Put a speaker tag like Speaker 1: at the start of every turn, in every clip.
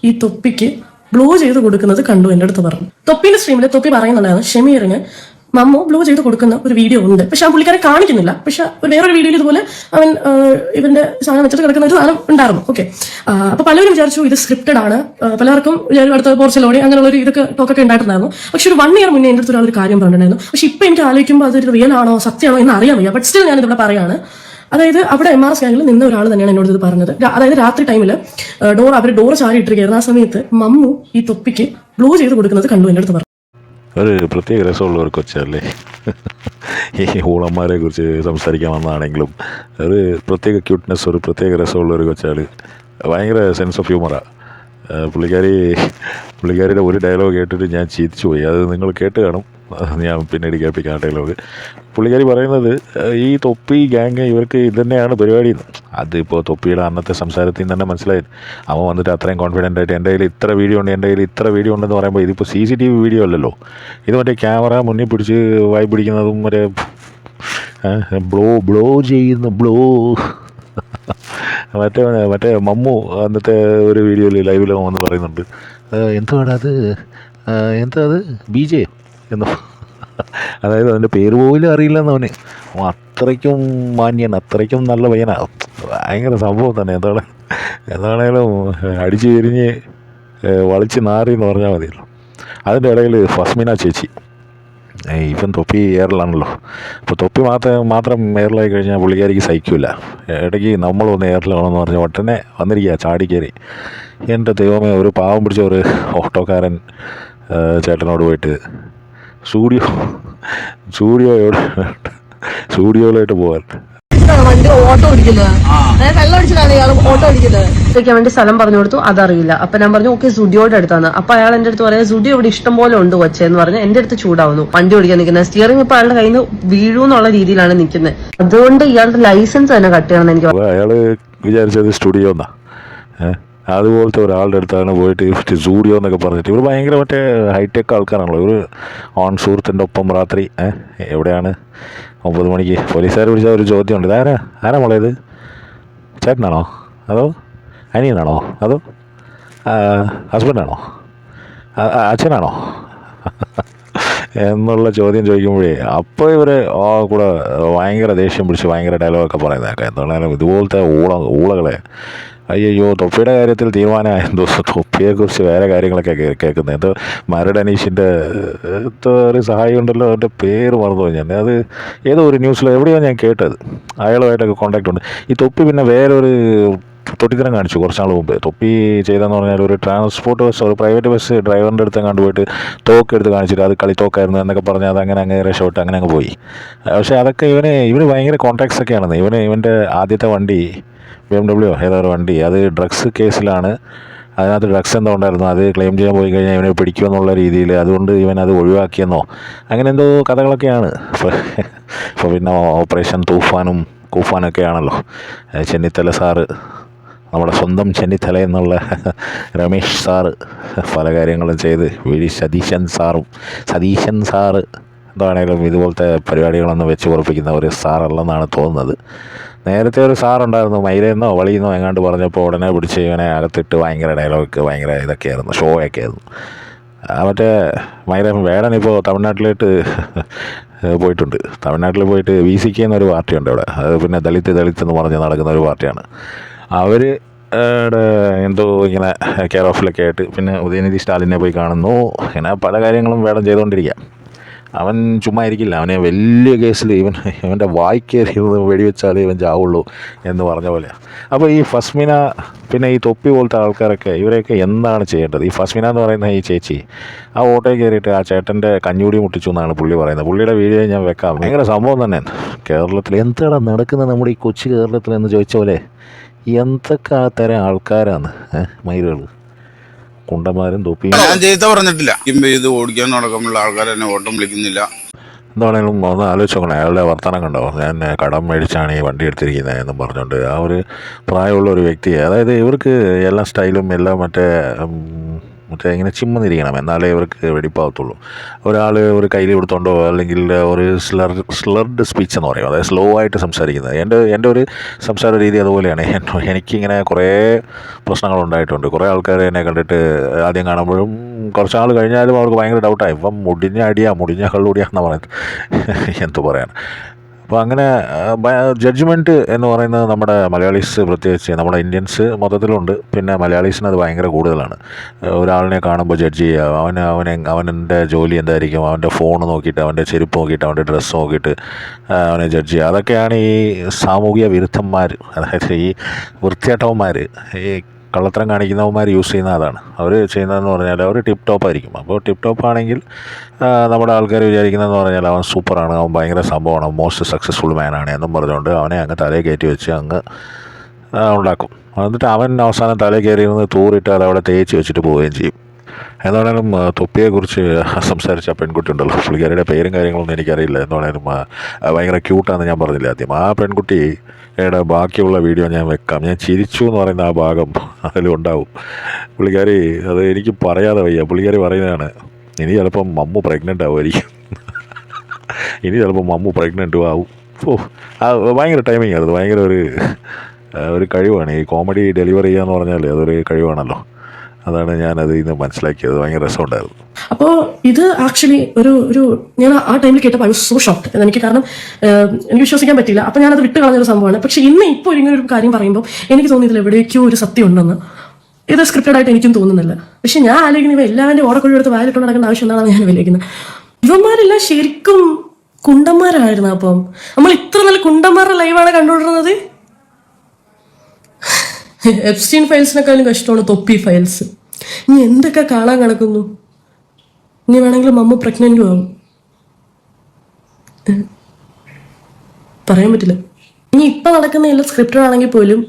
Speaker 1: ഈ തൊപ്പിക്ക് ബ്ലോ ചെയ്ത് കൊടുക്കുന്നത് കണ്ടു എൻ്റെ അടുത്ത് പറഞ്ഞു. തൊപ്പിന്റെ സ്ട്രീമിൽ തൊപ്പി പറയുന്നുണ്ടായിരുന്നു ഷമീറിന് മമ്മു ബ്ലോ ചെയ്ത് കൊടുക്കുന്ന ഒരു വീഡിയോ ഉണ്ട്. പക്ഷെ ആ പുള്ളിക്കാരെ കാണിക്കുന്നില്ല. പക്ഷെ വേറൊരു വീഡിയോയിൽ ഇതുപോലെ അവൻ ഇവന്റെ സാധനം വെച്ചിട്ട് കിടക്കുന്ന ഒരു സാധനം ഉണ്ടായിരുന്നു. ഓക്കെ, അപ്പൊ പലരും വിചാരിച്ചു ഇത് സ്ക്രിപ്റ്റഡ് ആണ്. പലർക്കും അടുത്ത പോർച്ചലോടെ അങ്ങനെയുള്ള ഒരു ഇതൊക്കെ ടോക്കൊക്കെ ഉണ്ടായിട്ടുണ്ടായിരുന്നു. പക്ഷെ ഒരു 1 year മുന്നേ എൻ്റെ അടുത്ത് ഒരു കാര്യം പറഞ്ഞിട്ടുണ്ടായിരുന്നു. പക്ഷെ ഇപ്പൊ എനിക്ക് ആലോചിക്കുമ്പോൾ അതൊരു റിയൽ ആണോ സത്യമാണോ എന്ന് അറിയാൻ വയ്യ. ബട്ട് സ്റ്റിൽ ഞാനിവിടെ പറയാണ്. അതായത് അവിടെ MRS ഗാങ്ങിൽ നിന്ന ഒരാൾ തന്നെയാണ് എന്നോട് ഇത് പറഞ്ഞത്. അതായത് രാത്രി ടൈമിൽ അവർ ഡോർ ചാരി ഇട്ടിരിക്കുകയായിരുന്നു. ആ സമയത്ത് മമ്മു ഈ തൊപ്പിക്ക് ബ്ലോ ചെയ്ത് കൊടുക്കുന്നത് കണ്ടു എൻ്റെ അടുത്ത് പറഞ്ഞു.
Speaker 2: ഒരു പ്രത്യേക രസമുള്ള ഒരു കൊച്ചല്ലേ ഈ ഊളന്മാരെ കുറിച്ച് സംസാരിക്കാൻ വന്നതാണെങ്കിലും ഒരു പ്രത്യേക ക്യൂട്ട്നെസ്, ഒരു പ്രത്യേക രസമുള്ള ഒരു കൊച്ചാൾ. ഭയങ്കര സെൻസ് ഓഫ് ഹ്യൂമറാണ് പുള്ളിക്കാരിയുടെ ഒരു ഡയലോഗ് കേട്ടിട്ട് ഞാൻ ചിരിച്ചു പോയി. അത് നിങ്ങൾ കേട്ട് കാണും, ഞാൻ പിന്നീട് കേൾപ്പിക്കാം ഡയലോഗ്. പുള്ളിക്കാരി പറയുന്നത് ഈ തൊപ്പി ഗ്യാങ് ഇവർക്ക് ഇത് തന്നെയാണ് പരിപാടി. അതിപ്പോൾ തൊപ്പിയുടെ അന്നത്തെ സംസാരത്തിൽ നിന്ന് തന്നെ മനസ്സിലായി. അവൻ വന്നിട്ട് അത്രയും കോൺഫിഡൻ്റ് ആയിട്ട് എൻ്റെ കയ്യിൽ ഇത്ര വീഡിയോ ഉണ്ടെന്ന് പറയുമ്പോൾ ഇതിപ്പോൾ CCTV വീഡിയോ അല്ലല്ലോ, ഇത് മറ്റേ ക്യാമറ മുന്നിൽ പിടിച്ച് വായി പിടിക്കുന്നതും മറ്റേ ബ്ലോ ചെയ്യുന്നു മറ്റേ മമ്മു അന്നത്തെ ഒരു വീഡിയോയിൽ ലൈവിൽ വന്ന് പറയുന്നുണ്ട്, എന്തുവാണ് അത് BJ എന്നോ, അതായത് അതിൻ്റെ പേര് പോലും അറിയില്ലെന്ന് അവന്. അത്രയ്ക്കും മാന്യൻ, അത്രയ്ക്കും നല്ല പയ്യനാണ്. ഭയങ്കര സംഭവം തന്നെ. എന്താണേലും അടിച്ചു വിരിഞ്ഞ് വളിച്ച് നാറി എന്ന് പറഞ്ഞാൽ മതിയല്ലോ. അതിൻ്റെ ഇടയിൽ ഫസ്മിന ചേച്ചി, ഇവൻ തൊപ്പി എയറിലാണല്ലോ, അപ്പോൾ തൊപ്പി മാത്രം എയറിലായി കഴിഞ്ഞാൽ പുള്ളിക്കാരിക്ക് സഹിക്കില്ല. ഇടയ്ക്ക് നമ്മളൊന്ന് എയറിലാണെന്ന് പറഞ്ഞ ഉടനെ വന്നിരിക്കുക ചാടി കയറി. എൻ്റെ ദൈവമേ, ഒരു പാവം പിടിച്ച ഒരു ഓട്ടോക്കാരൻ ചേട്ടനോട് പോയിട്ട് സ്റ്റുഡിയോയിലോട്ട് പോകാൻ
Speaker 3: വേണ്ടി സ്ഥലം പറഞ്ഞു കൊടുത്തു, അതറിയില്ല. അപ്പൊ ഞാൻ പറഞ്ഞു ഓക്കെ സുഡിയോയുടെ അടുത്താണ്. അപ്പൊ അയാൾ എന്റെ അടുത്ത് പറയാം സുഡിയോ ഇവിടെ ഇഷ്ടം പോലെ ഉണ്ട് കൊച്ചെന്ന് പറഞ്ഞ് എന്റെ അടുത്ത് ചൂടാവുന്നു. വണ്ടി ഓടിക്കാൻ നിൽക്കുന്നത് സ്റ്റിയറിംഗ് ഇപ്പൊ അയാളുടെ കയ്യിൽ നിന്ന് വീഴൂന്നുള്ള രീതിയിലാണ് നിൽക്കുന്നത്. അതുകൊണ്ട് ഇയാളുടെ ലൈസൻസ് തന്നെ കട്ട് ചെയ്യണം എനിക്ക്.
Speaker 2: അയാള് വിചാരിച്ചത് സ്റ്റുഡിയോ എന്നാ, അതുപോലത്തെ ഒരാളുടെ അടുത്താണ് പോയിട്ട് സ്റ്റുഡിയോ എന്നൊക്കെ പറഞ്ഞിട്ട്. ഇവർ ഭയങ്കര മറ്റേ ഹൈടെക് ആൾക്കാരാണല്ലോ. ഇവർ ഓൺ സുഹൃത്തിൻ്റെ ഒപ്പം രാത്രി എവിടെയാണ് 9 മണിക്ക് പോലീസുകാർ വിളിച്ച ഒരു ചോദ്യമുണ്ട്, ആരാ മോളെ ഇത്, ചേട്ടനാണോ അതോ അനിയനാണോ അതോ ഹസ്ബൻഡാണോ അച്ഛനാണോ എന്നുള്ള ചോദ്യം ചോദിക്കുമ്പോഴേ അപ്പോൾ ഇവർ കൂടെ ഭയങ്കര ദേഷ്യം പിടിച്ച് ഭയങ്കര ഡയലോഗൊക്കെ പറയുന്നതൊക്കെ. എന്തായാലും ഇതുപോലത്തെ ഊളകളെ അയ്യോ തൊപ്പിയുടെ കാര്യത്തിൽ തീരുമാനമായ ദിവസം തൊപ്പിയെക്കുറിച്ച് വേറെ കാര്യങ്ങളൊക്കെ കേൾക്കുന്നത്. എന്തോ മരട് അനീഷിൻ്റെ ഒരു സഹായി ഉണ്ടല്ലോ, അവൻ്റെ പേര് മറന്നു ഞാൻ. അത് ഏതോ ഒരു ന്യൂസിൽ എവിടെയോ ഞാൻ കേട്ടത്. അയാളുമായിട്ടൊക്കെ കോൺടാക്റ്റ് ഉണ്ട്. ഈ തൊപ്പി പിന്നെ വേറൊരു തൊട്ടിത്തരം കാണിച്ചു കുറച്ച് നാൾ മുമ്പ്. തൊപ്പി ചെയ്തെന്ന് പറഞ്ഞാൽ ഒരു ട്രാൻസ്പോർട്ട് ബസ്, ഒരു പ്രൈവറ്റ് ബസ് ഡ്രൈവറിൻ്റെ അടുത്ത് കണ്ടുപോയിട്ട് തോക്കെടുത്ത് കാണിച്ചിട്ട് അത് കളിത്തോക്കായിരുന്നു എന്നൊക്കെ പറഞ്ഞാൽ അത് അങ്ങനെ രക്ഷപ്പെട്ട് അങ്ങനെ അങ്ങ് പോയി. പക്ഷേ അതൊക്കെ ഇവന് ഭയങ്കര കോൺടാക്ട്സ് ഒക്കെയാണെന്ന്. ഇവൻ്റെ ആദ്യത്തെ വണ്ടി BMW ഏതോ ഒരു വണ്ടി, അത് ഡ്രഗ്സ് കേസിലാണ്. അതിനകത്ത് ഡ്രഗ്സ് എന്തോ ഉണ്ടായിരുന്നു, അത് ക്ലെയിം ചെയ്യാൻ പോയി കഴിഞ്ഞാൽ ഇവനെ പിടിക്കുമെന്നുള്ള രീതിയിൽ, അതുകൊണ്ട് ഇവൻ അത് ഒഴിവാക്കിയെന്നോ അങ്ങനെ എന്തോ കഥകളൊക്കെയാണ്. ഇപ്പോൾ പിന്നെ ഓപ്പറേഷൻ കൂഫാനൊക്കെ ആണല്ലോ. ചെന്നിത്തല സാറ്, നമ്മുടെ സ്വന്തം ചെന്നിത്തല എന്നുള്ള രമേശ് സാറ് പല കാര്യങ്ങളും ചെയ്ത്, സതീശൻ സാറ് എന്താണേലും ഇതുപോലത്തെ പരിപാടികളൊന്നും വെച്ച് ഉറപ്പിക്കുന്ന ഒരു സാറല്ലെന്നാണ് തോന്നുന്നത്. നേരത്തെ ഒരു സാറുണ്ടായിരുന്നു, മൈലെന്നോ വളിയെന്നോ എങ്ങാണ്ട് പറഞ്ഞപ്പോൾ ഉടനെ പിടിച്ച് ഇവനെ അകത്തിട്ട് ഭയങ്കര ഡയലോഗ്, ഭയങ്കര ഇതൊക്കെയായിരുന്നു, ഷോ ഒക്കെ ആയിരുന്നു. മറ്റേ വേടനിപ്പോൾ തമിഴ്നാട്ടിലോട്ട് പോയിട്ടുണ്ട്. തമിഴ്നാട്ടിൽ പോയിട്ട് VCK എന്നൊരു പാർട്ടിയുണ്ട് അവിടെ. അത് പിന്നെ ദളിത് എന്ന് പറഞ്ഞ് നടക്കുന്ന ഒരു പാർട്ടിയാണ്. അവർ എന്തോ ഇങ്ങനെ കെയർ ഓഫിലൊക്കെ ആയിട്ട് പിന്നെ ഉദയനിധി സ്റ്റാലിനെ പോയി കാണുന്നു. ഇങ്ങനെ പല കാര്യങ്ങളും വേടം ചെയ്തുകൊണ്ടിരിക്കുക. അവൻ ചുമ്മാ ഇരിക്കില്ല, അവനെ വലിയ കേസിൽ ഇവൻ്റെ വായിക്കേറി വെടിവെച്ചാലേ ഇവൻ ചാവുള്ളൂ എന്ന് പറഞ്ഞ പോലെ. അപ്പോൾ ഈ ഫസ്മിന പിന്നെ ഈ തൊപ്പി പോലത്തെ ആൾക്കാരൊക്കെ ഇവരെയൊക്കെ എന്താണ് ചെയ്യേണ്ടത്? ഈ ഫസ്മിന എന്ന് പറയുന്ന ഈ ചേച്ചി ആ ഓട്ടോയിൽ കയറിയിട്ട് ആ ചേട്ടൻ്റെ കഞ്ഞൂടി മുട്ടിച്ചു എന്നാണ് പുള്ളി പറയുന്നത്. പുള്ളിയുടെ വീഡിയോ ഞാൻ വെക്കാം. ഭയങ്കര സംഭവം തന്നെ. കേരളത്തിൽ എന്താണ് നടക്കുന്നത് നമ്മുടെ ഈ കൊച്ചു കേരളത്തിൽ എന്ന് ചോദിച്ച പോലെ എന്തൊക്കെ തരം ആൾക്കാരാണ് മയിലുകൾ, കുണ്ടന്മാരും തൊപ്പിയും.
Speaker 4: ഞാൻ ചെയ്ത പറഞ്ഞിട്ടില്ല, ഇത് ഓടിക്കാൻ നടക്കുമ്പോൾ ആൾക്കാർ എന്നെ ഓട്ടം വിളിക്കുന്നില്ല.
Speaker 2: എന്താണേലും ഒന്ന് ആലോചിച്ച് നോക്കണം. അയാളുടെ വർത്തമാനം കണ്ടോ, ഞാൻ കടം മേടിച്ചാണ് ഈ വണ്ടി എടുത്തിരിക്കുന്നത് എന്നും പറഞ്ഞുകൊണ്ട്. ആ ഒരു പ്രായമുള്ള ഒരു വ്യക്തിയെ, അതായത് ഇവർക്ക് എല്ലാ സ്റ്റൈലും എല്ലാം മറ്റേ മറ്റേ ഇങ്ങനെ ചിമ്മുന്നിരിക്കണം, എന്നാലേ ഇവർക്ക് വെടിപ്പാകത്തുള്ളൂ. ഒരാൾ ഒരു കയ്യിൽ കൊടുത്തോണ്ടോ അല്ലെങ്കിൽ ഒരു സ്ലർഡ് സ്പീച്ച് എന്ന് പറയും, അതായത് സ്ലോ ആയിട്ട് സംസാരിക്കുന്നത്. എൻ്റെ ഒരു സംസാര രീതി അതുപോലെയാണ്. എനിക്കിങ്ങനെ കുറേ പ്രശ്നങ്ങളുണ്ടായിട്ടുണ്ട്. കുറേ ആൾക്കാർ എന്നെ കണ്ടിട്ട് ആദ്യം കാണുമ്പോഴും കുറച്ച് നാൾ കഴിഞ്ഞാലും അവർക്ക് ഭയങ്കര ഡൗട്ടായി, ഇപ്പം മുടിഞ്ഞ കള്ളുടിയാണെന്ന് പറയുന്നത്. എന്തു പറയാൻ. അപ്പോൾ അങ്ങനെ ജഡ്ജ്മെൻറ്റ് എന്ന് പറയുന്നത് നമ്മുടെ മലയാളീസ്, പ്രത്യേകിച്ച് നമ്മുടെ ഇന്ത്യൻസ് മൊത്തത്തിലുണ്ട്. പിന്നെ മലയാളീസിന് അത് ഭയങ്കര കൂടുതലാണ്. ഒരാളിനെ കാണുമ്പോൾ ജഡ്ജ് ചെയ്യുക, അവൻ്റെ ജോലി എന്തായിരിക്കും, അവൻ്റെ ഫോൺ നോക്കിയിട്ട്, അവൻ്റെ ചെരുപ്പ് നോക്കിയിട്ട്, അവൻ്റെ ഡ്രസ്സ് നോക്കിയിട്ട് അവനെ ജഡ്ജ് ചെയ്യുക. അതൊക്കെയാണ് ഈ സാമൂഹിക വിരുദ്ധന്മാർ, അതായത് ഈ വൃത്തികെട്ടവന്മാർ, ഈ കള്ളത്തരം കാണിക്കുന്നവന്മാർ യൂസ് ചെയ്യുന്ന അതാണ്. അവർ ചെയ്യുന്നതെന്ന് പറഞ്ഞാൽ അവർ ടിപ്പ് ടോപ്പായിരിക്കും. അപ്പോൾ ടിപ്പ് ടോപ്പാണെങ്കിൽ നമ്മുടെ ആൾക്കാർ വിചാരിക്കുന്നതെന്ന് പറഞ്ഞാൽ അവൻ സൂപ്പറാണ്, അവൻ ഭയങ്കര സംഭവമാണ്, മോസ്റ്റ് സക്സസ്ഫുൾ മാനാണ് എന്നും പറഞ്ഞുകൊണ്ട് അവനെ അങ്ങ് തലയിൽ കയറ്റി വെച്ച് അങ്ങ് ഉണ്ടാക്കും. എന്നിട്ട് അവൻ അവസാനം തലയിൽ കയറിയിരുന്ന് തൂറിട്ട് അതവിടെ തേച്ച് വെച്ചിട്ട് പോവുകയും ചെയ്യും. എന്താണേലും തൊപ്പിയെക്കുറിച്ച് സംസാരിച്ച ആ പെൺകുട്ടി ഉണ്ടല്ലോ, പുള്ളിക്കാരിയുടെ പേരും കാര്യങ്ങളൊന്നും എനിക്കറിയില്ല. എന്താണേലും ഭയങ്കര ക്യൂട്ടാണെന്ന് ഞാൻ പറഞ്ഞില്ല ആദ്യം. ആ പെൺകുട്ടിയുടെ ബാക്കിയുള്ള വീഡിയോ ഞാൻ വെക്കാം. ഞാൻ ചിരിച്ചു എന്ന് പറയുന്ന ആ ഭാഗം അതിലുണ്ടാവും. പുള്ളിക്കാരി അത് എനിക്ക് പറയാതെ വയ്യ. പുള്ളിക്കാരി പറയുന്നതാണ്, ഇനി ചിലപ്പം മമ്മു പ്രഗ്നൻ്റ് ആവുമായിരിക്കും, ഇനി ചിലപ്പോൾ മമ്മു പ്രഗ്നൻ്റും ആവും. ഭയങ്കര ടൈമിങ് അത്, ഭയങ്കര ഒരു കഴിവാണ്. ഈ കോമഡി ഡെലിവറി ചെയ്യുക എന്ന് പറഞ്ഞാൽ അതൊരു കഴിവാണല്ലോ. അതാണ് ഞാനത് ഇന്ന് മനസ്സിലാക്കിയത്. ഭയങ്കര രസമുണ്ടായിരുന്നു.
Speaker 1: അപ്പോൾ ഇത് ആക്ച്വലി ഒരു ഞാൻ ആ ടൈമിൽ കേട്ടപ്പോൾ ഐ വാസ് സോ ഷോക്ക്ഡ്. എനിക്ക് കാരണം എനിക്ക് വിശ്വസിക്കാൻ പറ്റില്ല. അപ്പോൾ ഞാനത് വിട്ട് കളഞ്ഞൊരു സംഭവമാണ്. പക്ഷെ ഇപ്പോൾ ഇങ്ങനെ ഒരു കാര്യം പറയുമ്പോൾ എനിക്ക് തോന്നിയതിൽ എവിടേക്കോ ഒരു സത്യം ഉണ്ടെന്ന്. ഇത് സ്ക്രിപ്റ്റഡ് ആയിട്ട് എനിക്കും തോന്നുന്നില്ല. പക്ഷെ ഞാൻ ആലോചിക്കുന്നത് എല്ലാവരുടെ ഓടക്കൊഴി എടുത്ത് വായിലിട്ട് നടക്കേണ്ട ആവശ്യം എന്താണെന്ന് ഞാൻ വിലയിരുന്നത്. ഇവന്മാരെല്ലാം ശരിക്കും കുണ്ടന്മാരായിരുന്നു. അപ്പം നമ്മൾ ഇത്ര നല്ല കുണ്ടന്മാരുടെ ലൈവാണ് കണ്ടുകൊണ്ടിരുന്നത്. എപ്സ്റ്റീൻ ഫയൽസിനെക്കാളും കഷ്ടമാണ് തൊപ്പി ഫയൽസ്. ഇനി എന്തൊക്കെ കാണാൻ കിടക്കുന്നു. ഇനി വേണമെങ്കിൽ മമ്മ പ്രഗ്നന്റും ആവും, പറയാൻ പറ്റില്ല. ഇനി ഇപ്പൊ നടക്കുന്ന എല്ലാം സ്ക്രിപ്റ്റഡ് ആണെങ്കിൽ പോലും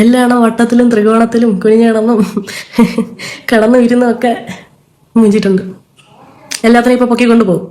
Speaker 1: എല്ലാം വട്ടത്തിലും ത്രികോണത്തിലും കുനിഞ്ഞിടന്നും കിടന്നും ഇരുന്നും ഒക്കെ മുഞ്ചിട്ടുണ്ട്. എല്ലാത്തിനും ഇപ്പൊ പൊക്കിക്കൊണ്ടു പോകും.